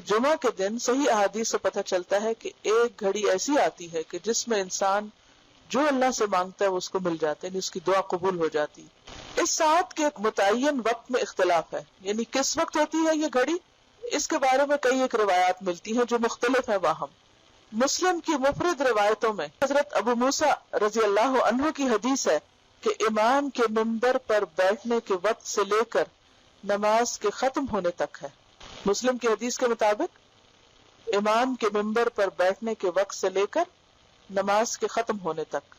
جمعہ کے دن صحیح احادیث سے پتہ چلتا ہے کہ ایک گھڑی ایسی آتی ہے کہ جس میں انسان جو اللہ سے مانگتا ہے وہ اس کو مل جاتا ہے، یعنی اس کی دعا قبول ہو جاتی. اس ساعت کے ایک متعین وقت میں اختلاف ہے، یعنی کس وقت ہوتی ہے یہ گھڑی، اس کے بارے میں کئی ایک روایات ملتی ہیں جو مختلف ہیں. واہم مسلم کی مفرد روایتوں میں حضرت ابو موسیٰ رضی اللہ عنہ کی حدیث ہے کہ امام کے منبر پر بیٹھنے کے وقت سے لے کر نماز کے ختم ہونے تک ہے. مسلم کی حدیث کے مطابق امام کے منبر پر بیٹھنے کے وقت سے لے کر نماز کے ختم ہونے تک.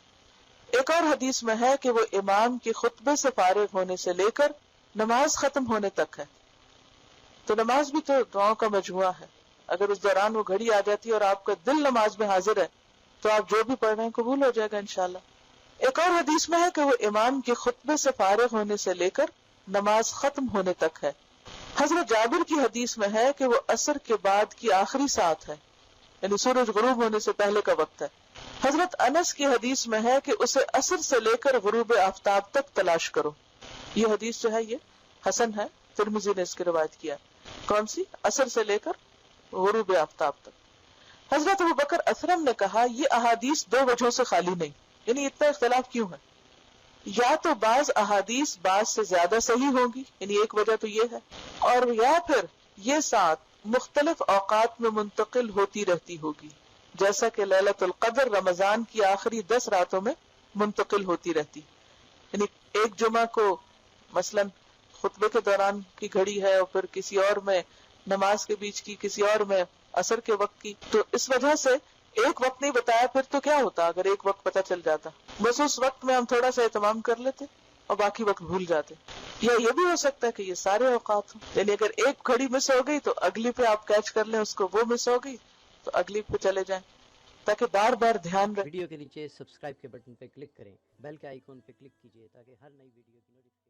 ایک اور حدیث میں ہے کہ وہ امام کے خطبے سے فارغ ہونے سے لے کر نماز ختم ہونے تک ہے. تو نماز بھی تو دعاؤں کا مجموعہ ہے. اگر اس دوران وہ گھڑی آ جاتی ہے اور آپ کا دل نماز میں حاضر ہے تو آپ جو بھی پڑھ رہے ہیں قبول ہو جائے گا انشاءاللہ. ایک اور حدیث میں ہے کہ وہ امام کے خطبے سے فارغ ہونے سے لے کر نماز ختم ہونے تک ہے. حضرت جابر کی حدیث میں ہے کہ وہ عصر کے بعد کی آخری ساعت ہے، یعنی سورج غروب ہونے سے پہلے کا وقت ہے. حضرت انس کی حدیث میں ہے کہ اسے عصر سے لے کر غروب آفتاب تک تلاش کرو. یہ حدیث جو ہے یہ حسن ہے، ترمذی نے اس کی روایت کیا. کون سی؟ عصر سے لے کر غروب آفتاب تک. حضرت ابوبکر اثرم نے کہا یہ احادیث دو وجہوں سے خالی نہیں، یعنی اتنا اختلاف کیوں ہے؟ یا تو بعض احادیث بعض سے زیادہ صحیح ہوگی، یعنی ایک وجہ تو یہ ہے، اور یا پھر یہ ساتھ مختلف اوقات میں منتقل ہوتی رہتی ہوگی، جیسا کہ لیلۃ القدر رمضان کی آخری 10 راتوں میں منتقل ہوتی رہتی. یعنی ایک جمعہ کو مثلا خطبے کے دوران کی گھڑی ہے اور پھر کسی اور میں نماز کے بیچ کی، کسی اور میں عصر کے وقت کی. تو اس وجہ سے ایک وقت نہیں بتایا، پھر تو کیا ہوتا اگر ایک وقت پتہ چل جاتا، بس اس وقت میں ہم تھوڑا سا اہتمام کر لیتے اور باقی وقت بھول جاتے. یا یہ بھی ہو سکتا ہے کہ یہ سارے اوقات ہوں، یعنی اگر ایک گھڑی مس ہو گئی تو اگلی پہ آپ کیچ کر لیں اس کو، وہ مس ہو گئی تو اگلی پہ چلے جائیں، تاکہ بار بار دھیان رکھیں. ویڈیو کے نیچے سبسکرائب کے بٹن پہ کلک کریں، بیل کے آئیکن پہ کلک کیجئے تاکہ ہر نئی ویڈیو کی نوٹیفیکیشن